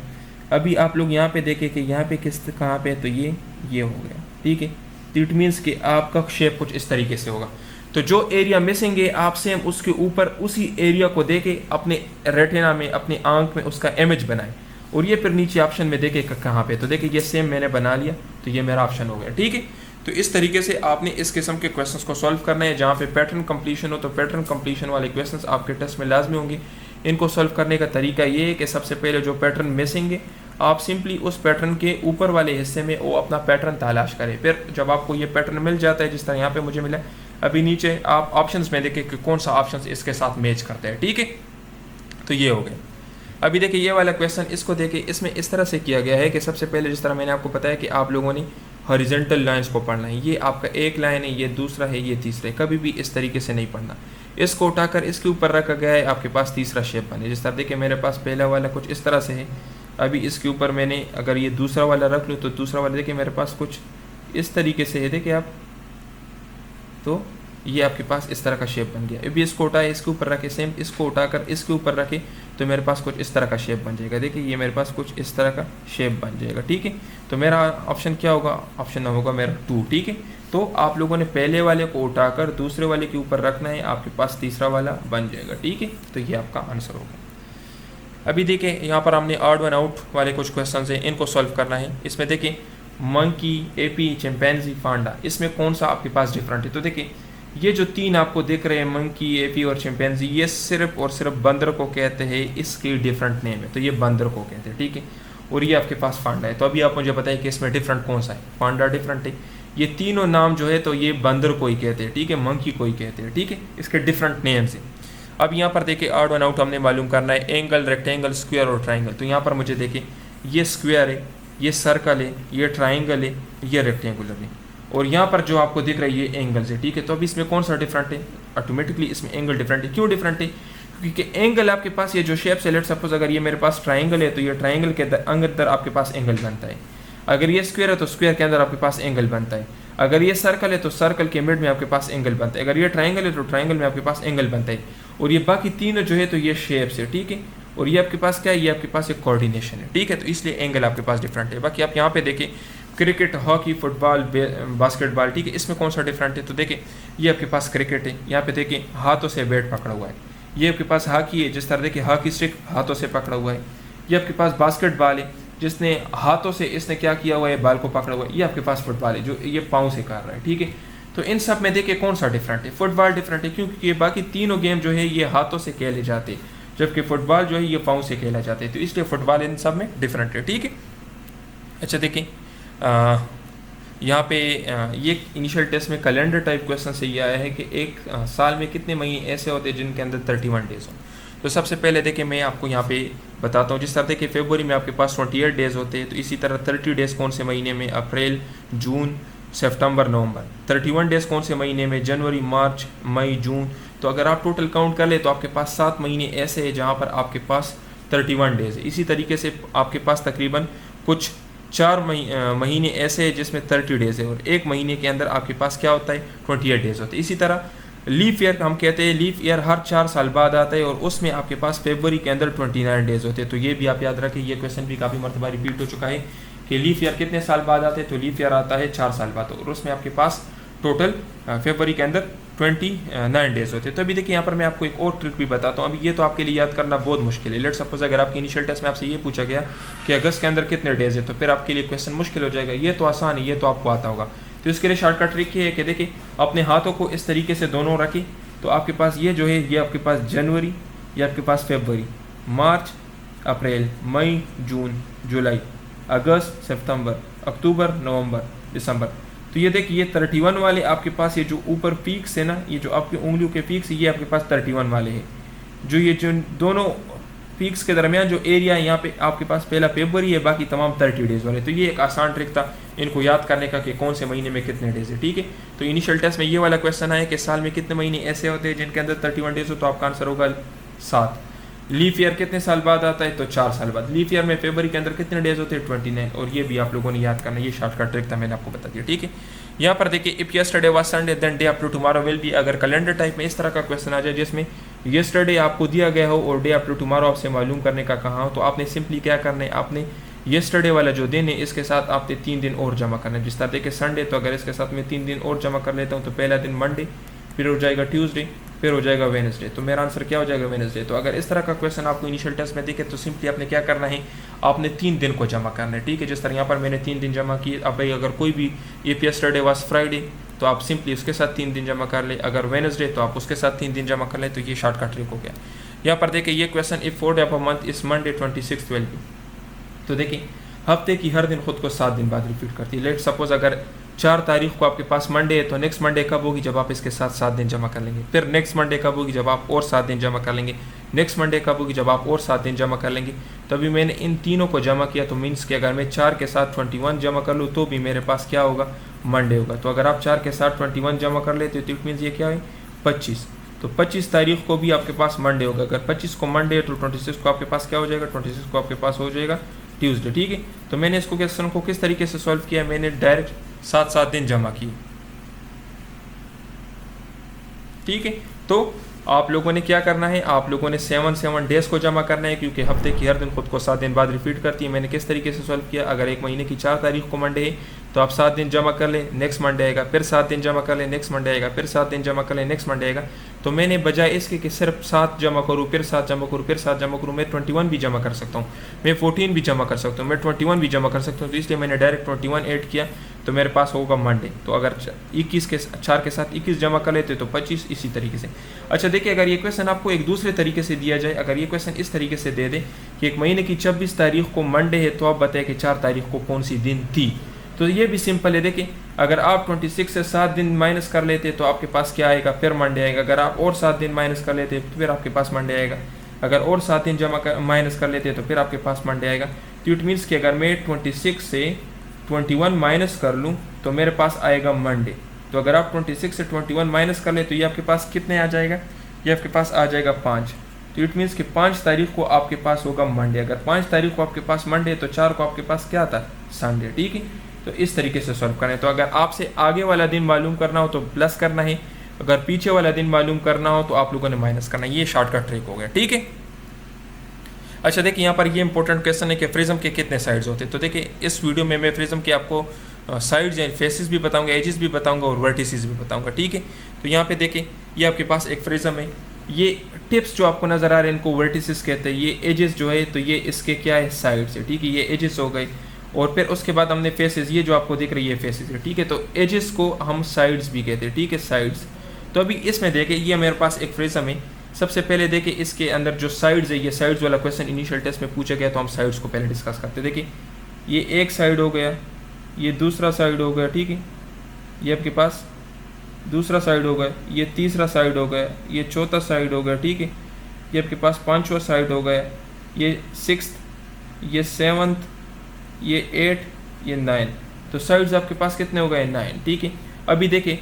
अभी आप लोग यहाँ पे देखें कि यहाँ पे किस कहाँ पे, तो ये हो गया। ठीक है, तो इट मीन्स कि आपका शेप कुछ इस तरीके से होगा। तो जो एरिया मिसिंग है आप सेम उसके ऊपर उसी एरिया को देके अपने रेटिना में, अपनी आंख में उसका इमेज बनाएं, और ये फिर नीचे ऑप्शन में देखे कहाँ पे। तो देखिए ये सेम मैंने बना लिया, तो ये मेरा ऑप्शन हो गया। ठीक है, तो इस तरीके से आपने इस किस्म के क्वेश्चंस को सॉल्व करना है। जहाँ पे पैटर्न कंप्लीशन हो तो पैटर्न कंप्लीशन वाले क्वेश्चंस आपके टेस्ट में लाजमी होंगे। इनको सॉल्व करने का तरीका ये है कि सबसे पहले जो पैटर्न मिसिंग है आप सिंपली उस पैटर्न के ऊपर वाले हिस्से में वो अपना पैटर्न तलाश करें। फिर जब आपको ये पैटर्न मिल जाता है, जिस तरह यहाँ पे मुझे मिला, अभी नीचे आप ऑप्शंस में देखें कि कौन सा ऑप्शन इसके साथ मैच करता है। ठीक है, तो ये हो गया। अभी देखिए ये वाला क्वेश्चन, इसको देखिए, इसमें इस तरह से किया गया है कि सबसे पहले जिस तरह मैंने आपको बताया कि आप लोगों ने हॉरिजॉन्टल लाइंस को पढ़ना है। ये आपका एक लाइन है, ये दूसरा है, ये तीसरा है। कभी भी इस तरीके से नहीं पढ़ना। इसको उठाकर इसके ऊपर रखा गया है, आपके पास तीसरा शेप बने। जिस तरह देखिए मेरे पास पहला वाला कुछ इस तरह से है। अभी इसके ऊपर मैंने अगर ये दूसरा वाला रख लूँ तो दूसरा वाला देखिए मेरे पास कुछ इस तरीके से है। देखिए आप, तो ये आपके पास इस तरह का शेप बन गया। अभी इसको उठाए, इसके ऊपर रखे, सेम इसको उठाकर इसके ऊपर रखे तो मेरे पास कुछ इस तरह का शेप बन जाएगा। देखिए ये मेरे पास कुछ इस तरह का शेप बन जाएगा। ठीक है, तो मेरा ऑप्शन क्या होगा, ऑप्शन होगा मेरा 2। ठीक है, तो आप लोगों ने पहले वाले को उठाकर दूसरे वाले के ऊपर रखना है, आपके पास तीसरा वाला बन जाएगा। ठीक है, तो ये आपका आंसर होगा। अभी देखिए यहाँ पर हमने ऑड वन आउट वाले कुछ क्वेश्चन हैं, इनको सॉल्व करना है। इसमें देखिए मंकी, एपी, चिंपैंजी, पांडा, इसमें कौन सा आपके पास डिफरेंट है। तो देखिए ये जो 3 आपको दिख रहे हैं, मंकी, एपी और चिंपैंजी, ये सिर्फ और सिर्फ बंदर को कहते हैं। इसकी डिफरेंट नेम है, तो ये बंदर को कहते हैं। ठीक है, और ये आपके पास पांडा है। तो अभी आप मुझे बताइए कि इसमें डिफरेंट कौन सा है। पांडा डिफरेंट है, ये तीनों नाम जो है तो ये बंदर को ही कहते हैं। ठीक है, मंकी को ही कहते हैं। ठीक है, इसके डिफरेंट नेम्स हैं। अब यहाँ पर देखिए ऑड वन आउट हमने मालूम करना है, एंगल, रेक्टेंगल, स्क्वायर और ट्राइंगल। तो यहाँ पर मुझे देखिए ये स्क्वायर है, ये सर्कल है, ये ट्राइंगल है, ये रेक्टेंगुलर है, और यहाँ पर जो आपको दिख रही है एंगल है। ठीक है, तो अभी इसमें कौन सा डिफरेंट है, ऑटोमेटिकली इसमें एंगल डिफरेंट है। क्यों डिफरेंट है, क्योंकि एंगल आपके पास ये जो शेप से, लेट सपोज अगर ये मेरे पास ट्राइंगल है तो ये ट्राइंगल के अंदर आपके पास एंगल बनता है। अगर ये स्क्वायर है तो स्क्वायर के अंदर आपके पास एंगल बनता है। अगर ये सर्कल है तो सर्कल के मिड में आपके पास एंगल बनता है। अगर ये ट्राइंगल है तो ट्राइंगल में आपके पास एंगल बनता है। और ये बाकी तीनों जो है तो ये शेप्स है। ठीक है, और ये आपके पास क्या है, ये आपके पास एक कोऑर्डिनेशन है। ठीक है, तो इसलिए एंगल आपके पास डिफरेंट है। बाकी आप यहाँ पे देखें क्रिकेट, हॉकी, फुटबॉल, बास्केटबॉल, ठीक है, इसमें कौन सा डिफरेंट है। तो देखिए ये आपके पास क्रिकेट है, यहाँ पे देखिए हाथों से बैट पकड़ा हुआ है। ये आपके पास हॉकी है, जिस तरह देखिए हॉकी स्टिक हाथों से पकड़ा हुआ है। ये आपके पास बास्केटबॉल है, जिसने हाथों से इसने क्या किया हुआ है, बाल को पकड़ा हुआ है। ये आपके पास फुटबॉल है, जो ये पाँव से कर रहा है। ठीक है, तो इन सब में देखिए कौन सा डिफरेंट है, फुटबॉल डिफरेंट है, क्योंकि ये बाकी तीनों गेम जो है ये हाथों से खेले जाते हैं, जबकि फुटबॉल जो है ये पाँव से खेला जाता है। तो इसलिए फुटबॉल इन सब में डिफरेंट है। ठीक है, अच्छा देखिए यहाँ पे ये इनिशियल टेस्ट में कैलेंडर टाइप क्वेश्चन से ये आया है कि एक साल में कितने महीने ऐसे होते हैं जिनके अंदर 31 डेज हों। तो सबसे पहले देखिए मैं आपको यहाँ पे बताता हूँ। जिस तरह देखिए फरवरी में आपके पास 28 डेज़ होते हैं, तो इसी तरह 30 डेज़ कौन से महीने में, अप्रैल, जून, सितंबर, नवंबर। 31 डेज़ कौन से महीने में, जनवरी, मार्च, मई, जून। तो अगर आप टोटल काउंट कर ले तो आपके पास 7 महीने ऐसे हैं जहाँ पर आपके पास 31 डेज़ है। इसी तरीके से आपके पास तकरीबन कुछ 4 महीने ऐसे हैं जिसमें 30 डेज़ है, और एक महीने के अंदर आपके पास क्या होता है, 28 डेज़ होते हैं। इसी तरह लीफ ईयर हम कहते हैं, लीफ ईयर हर 4 साल बाद आता है, और उसमें आपके पास फरवरी के अंदर 29 डेज़ होते हैं। तो ये भी आप याद रखें, ये क्वेश्चन भी काफ़ी मरतबा रिपीट हो चुका है कि लीफ ईयर कितने साल बाद आते हैं, तो लीफ ईयर आता है 4 साल बाद, और उसमें आपके पास टोटल फरवरी के अंदर 29 डेज़ होते हैं। तो अभी देखिए यहाँ पर मैं आपको एक और ट्रिक भी बताता हूँ। अभी ये तो आपके लिए याद करना बहुत मुश्किल है। लेट सपोज अगर आपके इनिशियल टेस्ट में आपसे ये पूछा गया कि अगस्त के अंदर कितने डेज़ है, तो फिर आपके लिए क्वेश्चन मुश्किल हो जाएगा। ये तो आसान है, ये तो आपको आता होगा। तो इसके लिए शॉर्टकट ट्रिक ये है कि देखिए अपने हाथों को इस तरीके से दोनों रखें, तो आपके पास ये जो है, ये आपके पास जनवरी, ये आपके पास फरवरी, मार्च, अप्रैल, मई, जून, जुलाई, अगस्त, सितंबर, अक्टूबर, नवंबर, दिसंबर। तो ये देखिए ये 31 वाले आपके पास, ये जो ऊपर पीक्स है ना, ये जो आपकी उंगलियों के पीक्स, ये आपके पास 31 वाले हैं। जो ये जो दोनों पीक्स के दरमियान जो एरिया है, यहाँ पे आपके पास पहला फरवरी है, बाकी तमाम 30 डेज़ वाले। तो ये एक आसान ट्रिक था इनको याद करने का कि कौन से महीने में कितने डेज़ है, ठीक है। तो इनिशियल टेस्ट में ये वाला क्वेश्चन आया कि साल में कितने महीने ऐसे होते हैं जिनके अंदर 31 डेज़ हो, तो आपका आंसर होगा 7। लीफ ईयर कितने साल बाद आता है, तो 4 साल बाद। लीफ ईयर में फरवरी के अंदर कितने डेज़ होते हैं, 29, और ये भी आप लोगों ने याद करना। ये शॉर्टकट ट्रिक था, मैंने आपको बता दिया, ठीक है। यहाँ पर देखिए if yesterday was Sunday then day after tomorrow will be. अगर कैलेंडर टाइप में इस तरह का क्वेश्चन आ जाए जिसमें यस्टरडे आपको दिया गया हो और डे आफ्टर टुमारो आपसे मालूम करने का कहा हो, तो आपने सिंपली क्या करना है, आपने यस्टरडे वाला जो दिन है इसके साथ आपने 3 दिन और जमा करना है। जिस तरह देखिए संडे, तो अगर इसके साथ मैं 3 दिन और जमा कर लेता हूँ, तो पहला दिन मंडे, फिर हो जाएगा ट्यूसडे, फिर हो जाएगा वेडनेसडे। तो मेरा आंसर क्या हो जाएगा, वेडनेसडे। तो अगर इस तरह का क्वेश्चन आपको इनिशियल टेस्ट में दिखे, तो सिंपली आपने क्या करना है, आपने 3 दिन को जमा करना है, ठीक है। जिस तरह यहाँ पर मैंने 3 दिन जमा किए। अब भाई अगर कोई भी इफ यस्टरडे वाज फ्राइडे, तो आप सिंपली उसके साथ 3 दिन जमा कर ले। अगर वेडनेसडे, तो आप उसके साथ 3 दिन जमा कर ले। तो ये शॉर्टकट ट्रिक हो गया। यहाँ पर देखिए ये question, if 4 day of a month इस मंडे 26 विल बी। तो देखिए हफ्ते की हर दिन खुद को 7 दिन बाद रिपीट करती है। लेट सपोज अगर 4 तारीख को आपके पास मंडे है, तो नेक्स्ट मंडे कब होगी, जब आप इसके साथ 7 दिन जमा कर लेंगे। फिर नेक्स्ट मंडे कब होगी, जब आप और 7 दिन जमा कर लेंगे। नेक्स्ट मंडे कब होगी, जब आप और 7 दिन जमा कर लेंगे। तो अभी मैंने इन तीनों को जमा किया, तो मीन्स कि अगर मैं 4 के साथ 21 जमा कर लूँ, तो भी मेरे पास क्या होगा, मंडे होगा। तो अगर आप 4 के साथ 21 जमा कर लेते हो, तो इट मीन्स ये क्या है, 25। तो 25 तारीख को भी आपके पास मंडे होगा। अगर 25 को मंडे है, तो 26 को आपके पास क्या हो जाएगा, 26 को आपके पास हो जाएगा ट्यूसडे, ठीक है। तो मैंने इसको क्वेश्चन को किस तरीके से सॉल्व किया, मैंने डायरेक्ट 7-7 दिन जमा किए, ठीक है। तो आप लोगों ने क्या करना है, आप लोगों ने 7 डेज़ को जमा करना है, क्योंकि हफ्ते की हर दिन खुद को 7 दिन बाद रिपीट करती है। मैंने किस तरीके से सॉल्व किया, अगर एक महीने की 4 तारीख को मंडे है, तो आप 7 दिन जमा कर लें, नेक्स्ट मंडे आएगा, फिर 7 दिन जमा कर लें, नेक्स्ट मंडे आएगा, फिर 7 दिन जमा कर लें, नेक्स्ट मंडे आएगा। तो मैंने बजाय इसके कि सिर्फ 7 जमा करूँ, फिर 7 जमा करूँ, फिर 7 जमा करूँ, मैं 21 भी जमा कर सकता हूँ, मैं 14 भी जमा कर सकता हूँ, मैं 21 भी जमा कर सकता हूँ। तो इसलिए मैंने डायरेक्ट 21 ऐड किया, तो मेरे पास होगा मंडे। तो अगर 21 के 4 के साथ 21 जमा कर लेते तो 25, इसी तरीके से। अच्छा देखिए, अगर ये क्वेश्चन आपको एक दूसरे तरीके से दिया जाए, अगर ये क्वेश्चन इस तरीके से दे दे कि एक महीने की 26 तारीख को मंडे है, तो आप बताएं कि 4 तारीख को कौन सी दिन थी। तो ये भी सिंपल है। देखिए अगर आप 26 से 7 दिन माइनस कर लेते तो आपके पास क्या आएगा, फिर मंडे आएगा। अगर आप और 7 दिन माइनस कर लेते तो फिर आपके पास मंडे आएगा। अगर और 7 दिन माइनस कर लेते तो फिर आपके पास मंडे आएगा। तो इट मीन्स कि अगर मैं 26 से 21 माइनस कर लूँ तो मेरे पास आएगा मंडे। तो अगर आप 26 से 21 माइनस कर ले तो ये आपके पास कितने आ जाएगा, ये आपके पास आ जाएगा 5। तो इट मीन्स कि 5 तारीख को आपके पास होगा मंडे। अगर 5 तारीख को आपके पास मंडे तो 4 को आपके पास क्या था, संडे। ठीक है, तो इस तरीके से सॉल्व करें। तो अगर आपसे आगे वाला दिन मालूम करना हो तो प्लस करना है, अगर पीछे वाला दिन मालूम करना हो तो आप लोगों ने माइनस करना है। ये शॉर्टकट ट्रिक हो गया। ठीक है, अच्छा देखिए यहाँ पर ये इंपॉर्टेंट क्वेश्चन है कि प्रिज्म के कितने साइड्स होते हैं। तो देखिए इस वीडियो में मैं प्रिज्म के आपको साइड्स एंड फेसेस भी बताऊंगा, एजेस भी बताऊंगा और वर्टिसेस भी बताऊंगा। ठीक है, तो यहाँ पे देखिए ये आपके पास एक प्रिज्म है, ये टिप्स जो आपको नज़र आ रहे हैं इनको वर्टिसेस कहते हैं। ये एजेस जो है तो ये इसके क्या है, साइड्स है। ठीक है, ये एजेस हो गए। और फिर उसके बाद हमने फेसेस, ये जो आपको दिख रही है फेसेस है। ठीक है, तो एजेस को हम साइड्स भी कहते हैं। ठीक है, साइड्स। तो अभी इसमें देखें ये मेरे पास एक प्रिज्म है। सबसे पहले देखिए इसके अंदर जो साइड्स है, ये साइड्स वाला क्वेश्चन इनिशियल टेस्ट में पूछा गया, तो हम साइड्स को पहले डिस्कस करते हैं। देखिए ये एक साइड हो गया, ये दूसरा साइड हो गया। ठीक है, ये आपके पास दूसरा साइड हो गया, ये तीसरा साइड हो गया, ये चौथा साइड हो गया। ठीक है, ये आपके पास पाँचवा साइड हो गया, ये सिक्स्थ, ये सेवन्थ, ये 8, ये 9। तो साइड्स आपके पास कितने हो गए? 9। ठीक है, अभी देखिए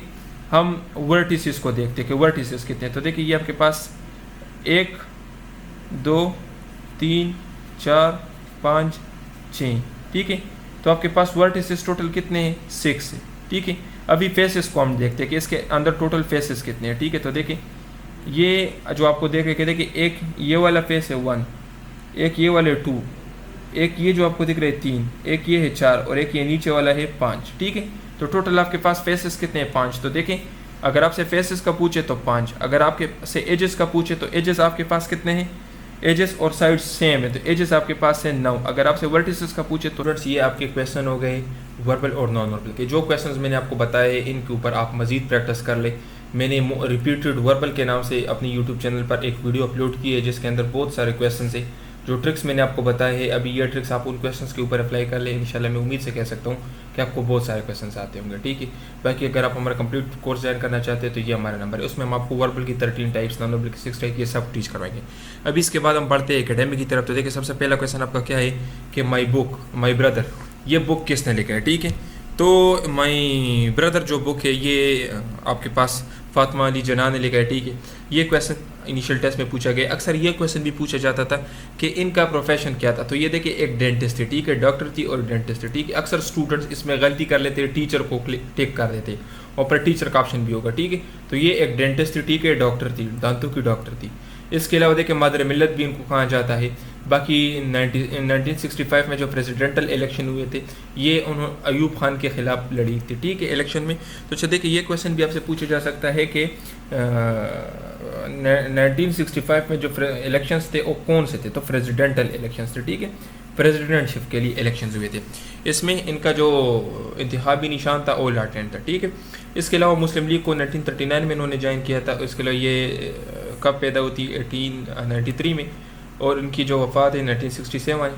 हम वर्टिसेस को देखते हैं कि वर्टिसेस कितने हैं। तो देखिए ये आपके पास 1 2 3 4 5 6। ठीक है, तो आपके पास वर्टिसेस टोटल कितने हैं? 6 है। ठीक है, अभी फेसेस को हम देखते हैं कि इसके अंदर टोटल फेसेस कितने हैं। ठीक है, तो देखिए ये जो आपको देख रहे देखिए एक ये वाला फेस है 1, एक ये वाले 2, एक ये जो आपको दिख रहे हैं 3, एक ये है 4 और एक ये नीचे वाला है 5। ठीक है, तो टोटल आपके पास फेसेस कितने हैं? 5। तो देखें अगर आपसे फेसेस का पूछे तो 5, अगर आपके से एजेस का पूछे तो एजेस आपके पास कितने हैं? एजेस और साइड्स सेम है, तो एजेस आपके पास है 9। अगर आपसे वर्टिसेस का पूछे तो ये आपके क्वेश्चन हो गए वर्बल और नॉन वर्बल के। जो क्वेश्चंस मैंने आपको बताए इनके ऊपर आप मज़ीद प्रैक्टिस कर ले। मैंने रिपीटेड वर्बल के नाम से अपनी यूट्यूब चैनल पर एक वीडियो अपलोड की है जिसके अंदर बहुत सारे क्वेश्चन है। जो ट्रिक्स मैंने आपको बताए हैं अभी ये ट्रिक्स आप उन क्वेश्चंस के ऊपर अप्लाई कर ले, इंशाल्लाह मैं उम्मीद से कह सकता हूँ कि आपको बहुत सारे क्वेश्चंस आते होंगे। ठीक है, बाकी अगर आप हमारा कंप्लीट कोर्स ज्वाइन करना चाहते हैं तो ये हमारा नंबर है, उसमें हम आपको वर्बल की 13 टाइप्स, नॉन वर्बल की 6 टाइप, ये सब टीच करवाएंगे। अभी इसके बाद हम बढ़ते हैं एकेडमी की तरफ। तो देखिए सबसे पहला क्वेश्चन आपका क्या है कि माई बुक माई ब्रदर, ये बुक किसने लिखा है? ठीक है, तो माई ब्रदर जो बुक है ये आपके पास फातिमा अली जना ने लिखा है। ठीक है, ये क्वेश्चन इनिशियल टेस्ट में पूछा गया। अक्सर ये क्वेश्चन भी पूछा जाता था कि इनका प्रोफेशन क्या था। तो ये देखिए एक डेंटिस्ट थी, ठीक है, डॉक्टर थी और डेंटिस्ट थी। ठीक है, अक्सर स्टूडेंट्स इसमें गलती कर लेते हैं, टीचर को टिक कर देते और पर टीचर का ऑप्शन भी होगा। ठीक है, तो ये एक डेंटिस्ट थी, ठीक है, डॉक्टर थी, दांतों की डॉक्टर थी। इसके अलावा देखिए मदर मिल्लत भी इनको कहा जाता है। बाकी 1965 में जो प्रेसिडेंटल इलेक्शन हुए थे ये उन्होंने अयूब खान के ख़िलाफ़ लड़ी थी। ठीक है, इलेक्शन में। तो अच्छा देखिए ये क्वेश्चन भी आपसे पूछा जा सकता है कि 1965 में जो इलेक्शंस थे वो कौन से थे? तो प्रेसिडेंटल इलेक्शंस थे। ठीक है, प्रेसिडेंटशिप के लिए इलेक्शंस हुए थे। इसमें इनका जो इंतखाबी निशान था वो लाटेन था। ठीक है, इसके अलावा मुस्लिम लीग को 1939 में इन्होंने ज्वाइन किया था। इसके अलावा ये कब पैदा होती? 1893 में, और इनकी जो वफ़ात है 1967 है।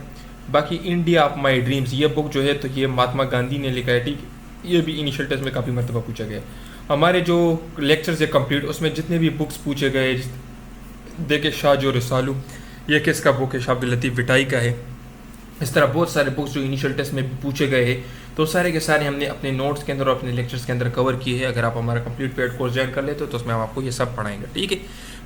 बाकी इंडिया ऑफ माई ड्रीम्स ये बुक जो है तो ये महात्मा गांधी ने लिखा है। ठीक है, ये भी इनिशियल टेस्ट में काफ़ी मरतबा पूछा गया। हमारे जो लेक्चर्स है कंप्लीट उसमें जितने भी बुक्स पूछे गए, देखे शाह जो रसालू ये किसका बुक है? शाह अब्दुल लतीफ़ विटाई का है। इस तरह बहुत सारे बुक्स जो इनिशियल टेस्ट में भी पूछे गए हैं तो सारे के सारे हमने अपने नोट्स के अंदर और अपने लेक्चर्स के अंदर कवर किए हैं। अगर आप हमारा कंप्लीट पेड कोर्स ज्वाइन कर लेते हो तो उसमें हम आपको ये सब पढ़ाएंगे। ठीक है,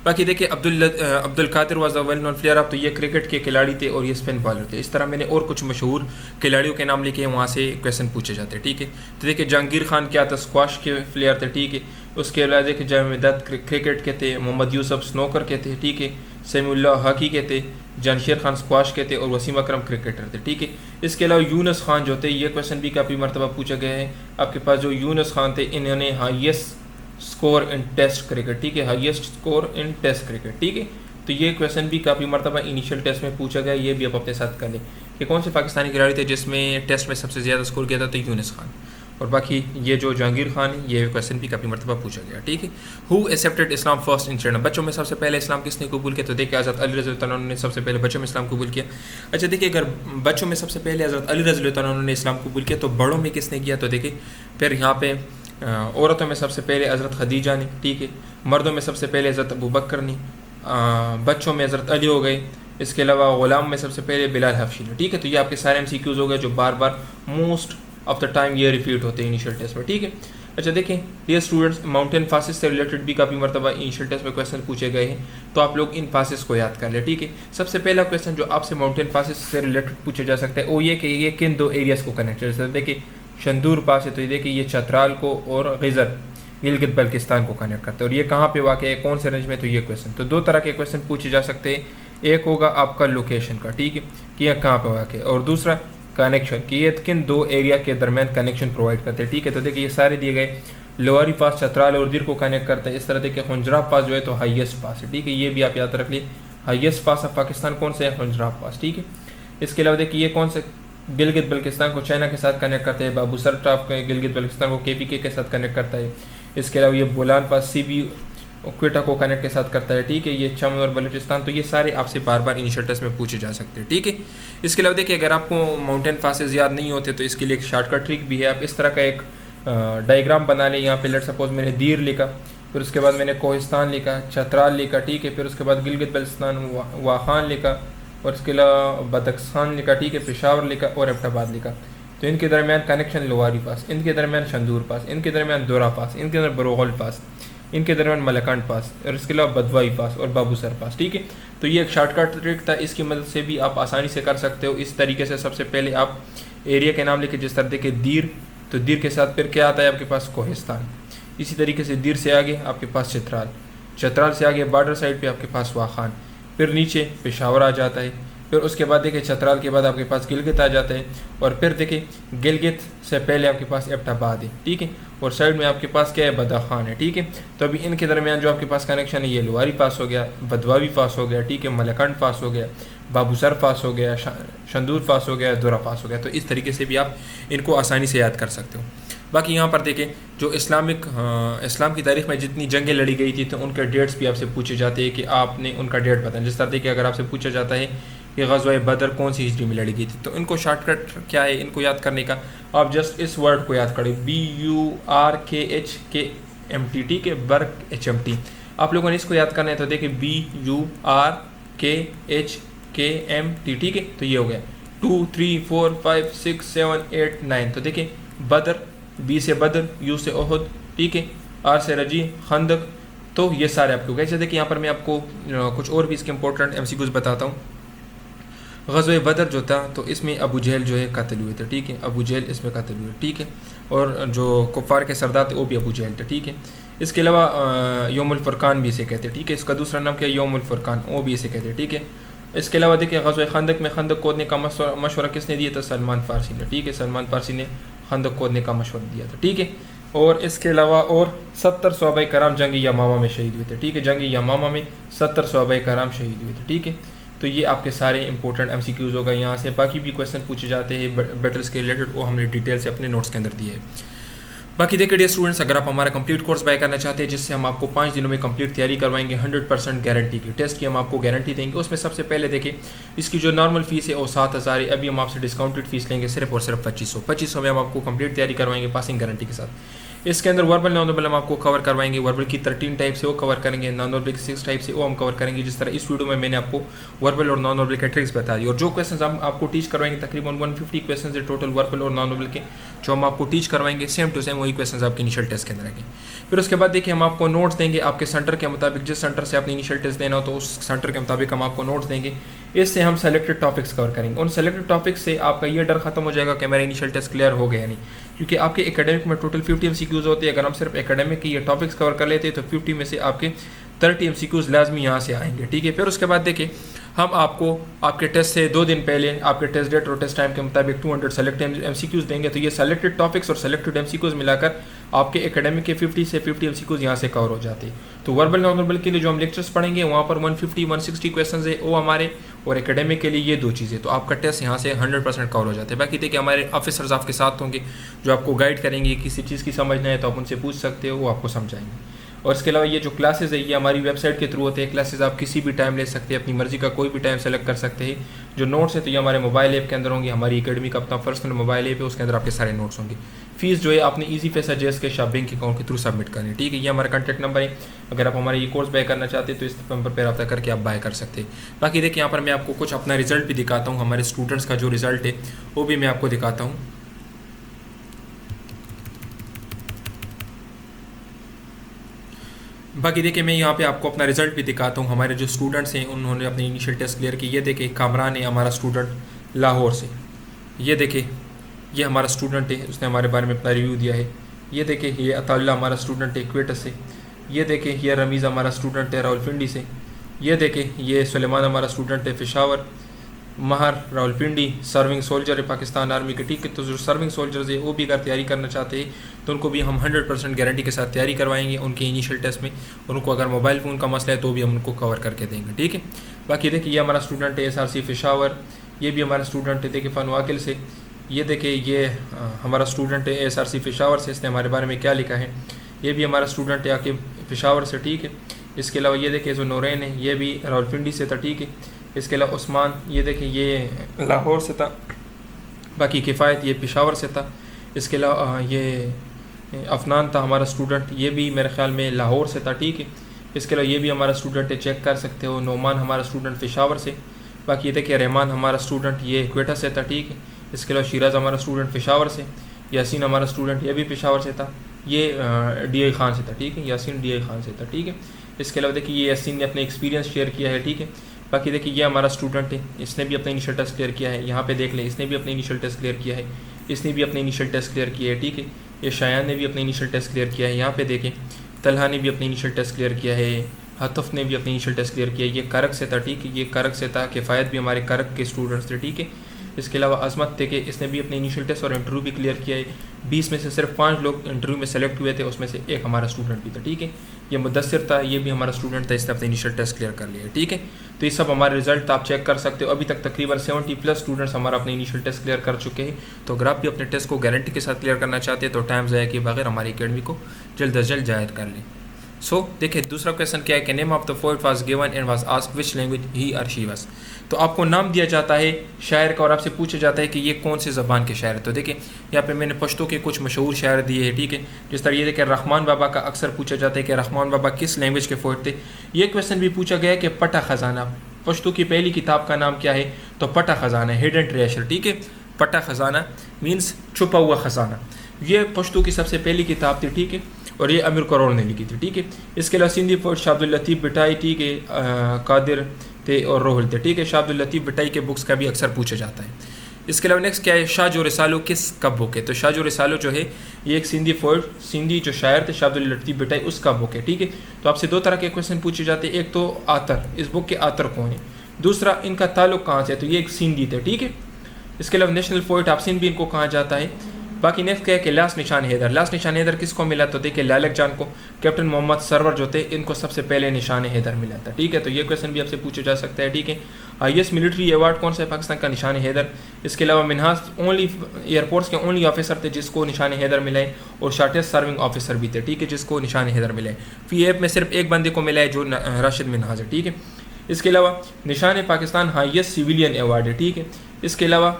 बाकी देखिए Abdul Qadir was a well known player of, तो ये क्रिकेट के खिलाड़ी थे और ये स्पिन बॉलर थे। इस तरह मैंने और कुछ मशहूर खिलाड़ियों के नाम लिखे हैं, वहाँ से क्वेश्चन पूछे जाते हैं। ठीक है, तो देखिए जहांगीर खान क्या था? स्क्वाश के प्लेयर थे। ठीक है, उसके अलावा देखिए जावेद क्रिकेट के थे, मोहम्मद यूसुफ स्नोकर के थे। ठीक है, समीउल्लाह हॉकी के थे, जानशेर खान स्क्वाश के थे और वसीम अकरम क्रिकेटर थे। ठीक है, इसके अलावा यूनुस खान जो थे ये क्वेश्चन भी काफ़ी मरतबा पूछा गया है। आपके पास जो यूनुस खान थे इन्होंने highest score in test cricket, ठीक है, highest score in test cricket. ठीक है, तो ये क्वेश्चन भी काफ़ी मरतबा इनिशियल टेस्ट में पूछा गया। ये भी आप अपने साथ कर लें कि कौन से पाकिस्तानी खिलाड़ी थे जिसमें टेस्ट में सबसे ज़्यादा स्कोर किया था? तो यूनुस खान। और बाकी ये जो जहांगीर खान है ये क्वेश्चन भी काफ़ी मरतबा पूछा गया। ठीक है, who accepted Islam first in China? बच्चों में सबसे पहले इस्लाम किसने कबूल किया? तो देखिए हज़रत अली रज़ी अल्लाह अन्हु ने सबसे पहले बच्चों में इस्लाम कबूल किया। अच्छा देखिए अगर बच्चों में सबसे पहले हज़रत अली रज़ी अल्लाह अन्हु ने इस्लाम कबूल किया तो बड़ों में किसने किया? तो देखिए फिर यहाँ पे औरतों में सबसे पहले हज़रत खदीजा ने। ठीक है, मर्दों में सबसे पहले हज़रत अबू बकर ने, बच्चों में हज़रत अली हो गए। इसके अलावा ग़ुलाम में सबसे पहले बिलाल हबशी ने। ठीक है, तो ये आपके सारे MCQs हो गए जो बार बार मोस्ट ऑफ द टाइम ये रिपीट होते हैं इनिशियल टेस्ट में। ठीक है, अच्छा देखें ये स्टूडेंट्स माउंटेन पासेस से रिलेटेड भी काफ़ी मरतबा इनिशियल टेस्ट में क्वेश्चन पूछे गए हैं, तो आप लोग इन पासेस को याद कर लें। ठीक है, सबसे पहला क्वेश्चन जो आपसे माउंटेन पासेस से रिलेटेड पूछा जा सकता है वो ये कि ये किन दो एरियाज़ को कनेक्ट करते हैं। देखिए शंदूर पास है तो ये देखिए ये चतराल को और गिजर गिलगित बल्किस्तान को कनेक्ट करते हैं। और ये कहाँ पे वाक़ है, कौन से रेंज में? तो ये क्वेश्चन तो दो तरह के क्वेश्चन पूछे जा सकते हैं। एक होगा आपका लोकेशन का, ठीक है, कि यह कहाँ पे वाक़ है, और दूसरा कनेक्शन कि ये किन दो एरिया के दरमियान कनेक्शन प्रोवाइड करते हैं। ठीक है, तो देखिए ये सारे दिए गए। लोअरी पास चतराल और दिर को कनेक्ट करते हैं। इस तरह देखिए खुंजराब पास जो है तो हाईएस्ट पास है। ठीक है, ये भी आप याद रख लिए। हाईएस्ट पास ऑफ पाकिस्तान कौन से है? खुंजराब पास। ठीक है, इसके अलावा देखिए ये कौन से गिलगित बल्किस्तान को चाइना के साथ कनेक्ट करते हैं। बाबू सर टॉप गिलगित बल्किस्तान को KPK के साथ कनेक्ट करता है। इसके अलावा ये बोलान पास CB क्वेटा को कनेक्ट के साथ करता है। ठीक है, ये चमन और बलूचिस्तान, तो ये सारे आपसे बार बार इनिशियल टेस्ट में पूछे जा सकते हैं। ठीक है, इसके अलावा देखिए अगर आपको माउंटेन पासेस याद नहीं होते तो इसके लिए एक शॉर्टकट ट्रिक भी है। आप इस तरह का एक डायग्राम बना लें। यहाँ पे लेट सपोज मैंने दीर लिखा, फिर उसके बाद मैंने कोहिस्तान लिखा, चतराल लिखा, ठीक है। फिर उसके बाद गिलगित बल्तिस्तान वाखान लिखा, और इसके अलावा बदख्शान लिखा, ठीक है, पेशावर लिखा और एबटाबाद लिखा। तो इनके दरमियान कनेक्शन लोहारी पास, इनके दरमियान शंदूर पास, इनके दरमियान दोरा पास, इनके अंदर बरोगल पास, इनके दरमियान मलकंड पास, और इसके अलावा बदवाई पास और बाबूसर पास, ठीक है। तो ये एक शॉर्टकट ट्रिक था, इसकी मदद से भी आप आसानी से कर सकते हो। इस तरीके से सबसे पहले आप एरिया के नाम लिखे, जिस तरह देखिए दीर, तो दीर के साथ फिर क्या आता है आपके पास कोहिस्तान। इसी तरीके से दीर से आगे आपके पास चतराल, चतराल से आगे बॉर्डर साइड पे आपके पास वाखान, फिर नीचे पेशावर आ जाता है। फिर उसके बाद देखिए चतराल के बाद आपके पास गिलगित आ जाता है, और फिर देखिए गिलगित से पहले आपके पास एबटाबाद है, ठीक है, और साइड में आपके पास क्या है, बदाखान है, ठीक है। तो अभी इनके दरमियान जो आपके पास कनेक्शन है, ये लोहारी पास हो गया, बदवावी पास हो गया, ठीक है, मलकंड पास हो गया, बाबूसर पास हो गया, शंदूर पास हो गया, दोरा पास हो गया। तो इस तरीके से भी आप इनको आसानी से याद कर सकते हो। बाकी यहाँ पर देखें जो इस्लाम की तारीख़ में जितनी जंगें लड़ी गई थी, तो उनके डेट्स भी आपसे पूछे जाते हैं कि आपने उनका डेट बताएं। जिस तरह देखिए अगर आपसे पूछा जाता है कि ग़ज़वा बदर कौन सी हिजरी में लड़ी गई थी, तो इनको शॉर्टकट क्या है इनको याद करने का, आप जस्ट इस वर्ड को याद करें, BURKHKMT, ठीक है, बर्क HMT। आप लोगों ने इसको याद करना है, तो देखिए BURKHKMT, ठीक है। तो ये हो गया 2 3 4 5 6 7 8 9। तो देखिए बदर, B से बदर, U से ओहद, ठीक है, R से रजी, खंदक। तो ये सारे आपको कैसे देखिए यहाँ पर मैं आपको कुछ और भी इसके इंपॉर्टेंट MCQs बताता हूँ। ग़ज़वा बदर जो था, तो इसमें अबू जहल जो है कत्ल हुए थे, ठीक है, अबू जहल इसमें कत्ल हुए, ठीक है, और जो कुफ़ार के सरदार थे वो भी अबू जहल थे, ठीक है। इसके अलावा यौमुल फ़ुरक़ान भी इसे कहते हैं, ठीक है, इसका दूसरा नाम क्या है, यौमुल फ़ुरक़ान, वो भी इसे कहते हैं, ठीक है। इसके अलावा देखिए ग़ज़वा खंदक में खंदक खोदने का मशवरा किसने दिया था, सलमान फ़ारसी ने, ठीक है, सलमान फ़ारसी ने खंदक खोदने का मशवरा दिया था, ठीक है। और इसके अलावा और 70 सहाबा कराम जंग यमामा में शहीद हुए थे, ठीक है, जंग यमामा में 70 सहाबा कराम शहीद हुए थे, ठीक है। तो ये आपके सारे इंपॉर्टेंट MCQs होगा यहाँ से। बाकी भी क्वेश्चन पूछे जाते हैं बैटल्स के रिलेटेड, वो हमने डिटेल से अपने नोट्स के अंदर दिए है। बाकी देखिए डियर स्टूडेंट्स, अगर आप हमारा कंप्लीट कोर्स बाय करना चाहते हैं, जिससे हम आपको 5 दिनों में कंप्लीट तैयारी करवाएंगे 100% गारंटी की, टेस्ट की हम आपको गारंटी देंगे। उसमें सबसे पहले देखिए इसकी जो नॉर्मल फीस है वो 7,000 है। अभी हम आपसे डिस्काउंटेड फीस लेंगे सिर्फ और सिर्फ 2500 में हम आपको कंप्लीट तैयारी करवाएंगे पासिंग गारंटी के साथ। इसके अंदर वर्बल नॉन वर्बल हम आपको कवर करवाएंगे, वर्बल की 13 टाइप से वो कवर करेंगे, नॉन वर्बल की 6 टाइप से वो हम कवर करेंगे। जिस तरह इस वीडियो में मैंने आपको वर्बल और नॉन वर्बल के ट्रिक्स बता दी, और जो क्वेश्चन हम आपको टीच करवाएंगे तकरीबन 150 क्वेश्चन है टोटल वर्बल और नॉन वर्बल के, जो हम आपको टीच करवाएंगे सेम टू सेम वही क्वेश्चन आपके इनिशियल टेस्ट के अंदर आएंगे। फिर उसके बाद देखिए हम आपको नोट्स देंगे आपके सेंटर के मुताबिक, जिस सेंटर से आपने इनिशियल टेस्ट देना हो तो उस सेंटर के मुताबिक हम आपको नोट्स देंगे। इससे हम सेलेक्टेड टॉपिक्स कवर करेंगे। उन सेलेक्टेड टॉपिक्स से आपका ये डर खत्म हो जाएगा कि मेरा इनिशियल टेस्ट क्लियर हो गया नहीं, क्योंकि आपके एकेडमिक में टोटल 50 MCQs होते हैं। अगर हम सिर्फ एकेडमिक की ये टॉपिक्स कवर कर लेते हैं तो 50 में से आपके 30 MCQs लाजमी यहाँ से आएंगे, ठीक है। फिर उसके बाद देखिए हम आपको आपके टेस्ट से 2 दिन पहले आपके टेस्ट डेट और टेस्ट टाइम के मुताबिक 200 सेलेक्टेड MCQs देंगे। तो ये सेलेक्टेड टॉपिक्स और सेलेक्टेड MCQs मिलाकर आपके एकेडमिक के 50 से 50 MCQs यहाँ से कवर हो जाते हैं। तो वर्बल नॉन वर्बल के लिए जो हम लेक्चर्स पढ़ेंगे वहाँ पर 150-160 क्वेश्चन है वो हमारे, और एकेडमिक के लिए ये 2 चीज़ें, तो आपका टेस्ट यहाँ से 100% कवर हो जाते हैं। बाकी देखिए हमारे ऑफिसर्स आपके साथ होंगे जो आपको गाइड करेंगे, किसी चीज़ की समझना है तो आप उनसे पूछ सकते हो, वो आपको समझाएंगे। और इसके अलावा ये जो क्लासेस है ये हमारी वेबसाइट के थ्रू होते हैं। क्लासेस आप किसी भी टाइम ले सकते हैं, अपनी मर्जी का कोई भी टाइम सेलेक्ट कर सकते हैं। जो नोट्स है तो ये हमारे मोबाइल ऐप के अंदर होंगे, हमारी एकेडमी का अपना पर्सनल मोबाइल ऐप है, उसके अंदर आपके सारे नोट्स होंगे। फीस जो है आपने ईजी पैसा जेस के शाप बैंक अकाउंट के थ्रू सबमिट करनी है, ठीक है। ये हमारा कॉन्टैक्ट नंबर है, अगर आप हमारे ये कोर्स बाय करना चाहते हैं तो इस नंबर पर रब्ता करके आप बाय कर सकते हैं। बाकी देखिए यहाँ पर मैं आपको कुछ अपना रिजल्ट भी दिखाता हूँ, हमारे स्टूडेंट्स का जो रिजल्ट है वो भी मैं आपको दिखाता हूँ। बाकी देखिए मैं यहाँ पे आपको अपना रिजल्ट भी दिखाता हूँ। हमारे जो स्टूडेंट्स हैं उन्होंने अपने इनिशियल टेस्ट क्लियर किए। ये देखिए कामरान है हमारा स्टूडेंट लाहौर से, ये देखिए ये हमारा स्टूडेंट है, उसने हमारे बारे में अपना रिव्यू दिया है। ये देखिए ये अताउल्ला हमारा स्टूडेंट है क्वेटा से। ये देखिए ये रमीज़ हमारा स्टूडेंट है रावलपिंडी से। ये देखिए ये सुलेमान हमारा स्टूडेंट है पेशावर। महर रावलपिंडी सर्विंग सोल्जर है पाकिस्तान आर्मी के, ठीक है। तो जो सर्विंग सोल्जर्स है वो भी अगर तैयारी करना चाहते हैं तो उनको भी हम 100% गारंटी के साथ तैयारी करवाएंगे उनके इनिशियल टेस्ट में। उनको अगर मोबाइल फ़ोन का मसला है तो भी हम उनको कवर करके देंगे, ठीक है। बाकी देखिए ये हमारा स्टूडेंट है SRC पेशावर। ये भी हमारा स्टूडेंट है देखिए फनवाकिल से। ये देखिए ये हमारा स्टूडेंट है SRC पेशावर से, इसने हमारे बारे में क्या लिखा है। ये भी हमारा स्टूडेंट है आके पेशावर से, ठीक है। इसके अलावा ये देखिए जो नूरैन है ये भी रावलपिंडी से था, ठीक है। इसके अलावा उस्मान ये देखिए ये लाहौर से था। बाकी किफ़ायत ये पेशावर से था। इसके अलावा ये अफनान था हमारा स्टूडेंट, ये भी मेरे ख्याल में लाहौर से था, ठीक है। इसके अलावा ये भी हमारा स्टूडेंट है, चेक कर सकते हो। नोमान हमारा स्टूडेंट पेशावर से। बाकी ये देखिए रहमान हमारा स्टूडेंट ये क्वेटा से था, ठीक है। इसके अलावा शिराज हमारा स्टूडेंट पेशावर से। यासीन हमारा स्टूडेंट ये भी पेशावर से था, ये DI खान से था, ठीक है। यासीन DI खान से था, ठीक है। इसके अलावा देखिए ये यासीन ने अपने एक्सपीरियंस शेयर किया है, ठीक है। बाकी देखिए ये हमारा स्टूडेंट है, इसने भी अपना इनिशियल टेस्ट क्लियर किया है। यहाँ पे देख लें, इसने भी अपने इनिशियल टेस्ट क्लियर किया है, इसने भी अपने इनिशियल टेस्ट क्लियर किया है, ठीक है। ये शायान ने भी अपने इनिशियल टेस्ट क्लियर किया है। यहाँ पे देखें तलहा ने भी अपने इनिशियल टेस्ट क्लियर किया है, हतफ ने भी अपने इनिशियल टेस्ट क्लियर किया है। ये करक से था, ठीक है, ये करक से था। किफ़ायत भी हमारे करक के स्टूडेंट्स थे, ठीक है। इसके अलावा अजमत थे कि इसने भी अपने इनिशियल टेस्ट और इंटरव्यू भी क्लियर किया है। 20 में से सिर्फ 5 लोग इंटरव्यू में सेलेक्ट हुए थे, उसमें से एक हमारा स्टूडेंट भी था, ठीक है। ये मुदस्सिर था, ये भी हमारा स्टूडेंट था, इसने अपने इनिशियल टेस्ट क्लियर कर लिया है, ठीक है। तो ये सब हमारे रिजल्ट आप चेक कर सकते हो। अभी तक तकरीबन 70+ स्टूडेंट्स हमारा अपने इनिशियल टेस्ट क्लियर कर चुके हैं। तो अगर आप भी अपने टेस्ट को गारंटी के साथ क्लियर करना चाहते हैं तो टाइम ज़ाया किए बगैर हमारी अकेडमी को जल्द अज जल्द जाहिर कर लें। सो देखिए दूसरा क्वेश्चन क्या है कि name of the poet was given and was asked which language he और शी वाज। तो आपको नाम दिया जाता है शायर का और आपसे पूछा जाता है कि ये कौन सी ज़बान के शायर है। तो देखिए यहाँ पे मैंने पश्तो के कुछ मशहूर शायर दिए हैं, ठीक है। जिस तरह ये देखिए रहमान बाबा का अक्सर पूछा जाता है कि रहमान बाबा किस लैंग्वेज के पोएट थे। ये क्वेश्चन भी पूछा गया है कि पटा ख़जाना, पश्तो की पहली किताब का नाम क्या है, तो पटा ख़जाना, हिडन ट्रेजर, ठीक है। पटा ख़जाना मीन्स छुपा हुआ ख़जाना। ये पश्तो की सबसे पहली किताब थी, ठीक है, और ये अमीर करोड़ ने लिखी थी, ठीक है। इसके अलावा सिंधी पोएट शाह अब्दुल लतीफ़ भटाई, ठीक है, कादिर थे और रोहल थे, ठीक है। शाह अब्दुल लतीफ़ भटाई के बुक्स का भी अक्सर पूछा जाता है। इसके अलावा नेक्स्ट क्या है, शाह जो रिसालो किस कब बुक है। तो शाह जो रिसालो जो है ये एक सिंधी पोएट, सिंधी जो शायर थे शाह अब्दुल लतीफ़ भटाई, उसका बुक है, ठीक है। तो आपसे 2 तरह के क्वेश्चन पूछे जाते हैं, एक तो आतर, इस बुक के आतर कौन है, दूसरा इनका ताल्लुक कहाँ से है, तो ये एक सिंधी थे, ठीक है। इसके अलावा नेशनल पोएट आप सिंध भी इनको कहा जाता है। बाकी नेक्स्ट क्या है कि लास्ट निशान हैदर, लास्ट निशान हैदर किसको मिला, तो देखिए लालक जान को, कैप्टन मोहम्मद सरवर जो थे इनको सबसे पहले निशान हैदर मिला था, ठीक है। तो ये क्वेश्चन भी आपसे पूछा जा सकता है, ठीक है। हाईएस्ट मिलिट्री अवार्ड कौन सा है, पाकिस्तान का निशान हैदर। इसके अलावा मिनहास ओनली एयरपोर्ट्स के ओनली ऑफिसर थे जिसको निशान हैदर मिला है, और शार्टेस्ट सर्विंग ऑफिसर भी थे, ठीक है, जिसको निशान हैदर मिला है। PAF में सिर्फ एक बंदे को मिला है जो राशिद मिनहास है, ठीक है। इसके अलावा निशान पाकिस्तान हाईएस्ट सिविलियन अवार्ड है, ठीक है। इसके अलावा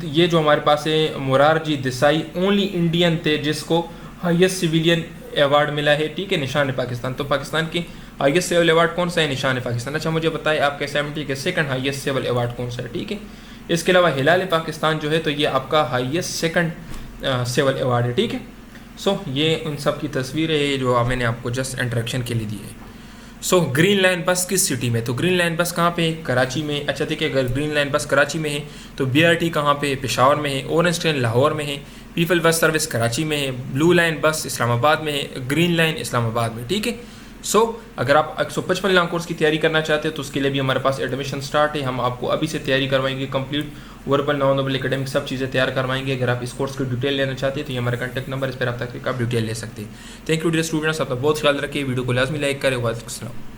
ये जो हमारे पास है मोरारजी देसाई ओनली इंडियन थे जिसको हाईएस्ट सिविलियन अवार्ड मिला है, ठीक है, निशान पाकिस्तान। तो पाकिस्तान की हाईएस्ट सिविल अवार्ड कौन सा है, निशान पाकिस्तान। अच्छा मुझे बताएं आपके 70 के सेकंड हाईएस्ट सिविल अवार्ड कौन सा है, ठीक है। इसके अलावा हिलाल पाकिस्तान जो है तो ये आपका हाईएस्ट सेकंड सिविल अवार्ड है, ठीक है। सो ये उन सब की तस्वीरें है जो मैंने आपको जस्ट इंट्रोडक्शन के लिए दी है। सो ग्रीन लाइन बस किस सिटी में, तो ग्रीन लाइन बस कहाँ पे है, कराची में। अच्छा देखिए अगर ग्रीन लाइन बस कराची में है तो BRT कहाँ पे है, पेशावर में है। ऑरेंज ट्रेन लाहौर में है। पीपल बस सर्विस कराची में है। ब्लू लाइन बस इस्लामाबाद में है। ग्रीन लाइन इस्लामाबाद में, ठीक है। सो अगर आप 155 लाख कोर्स की तैयारी करना चाहते हैं तो उसके लिए भी हमारे पास एडमिशन स्टार्ट है। हम आपको अभी से तैयारी करवाएंगे, complete verbal non verbal academic सब चीज़ें तैयार करवाएंगे। अगर आप इस कोर्स की डिटेल लेना चाहते हैं तो ये हमारा कॉन्टैक्ट नंबर, इस पर आप तक आप डिटेल ले सकते हैं। थैंक यू डियर स्टूडेंट्स, आपका बहुत ख्याल रखिए। वीडियो को लाजमी लाइक करें। वालेकुम अस्सलाम।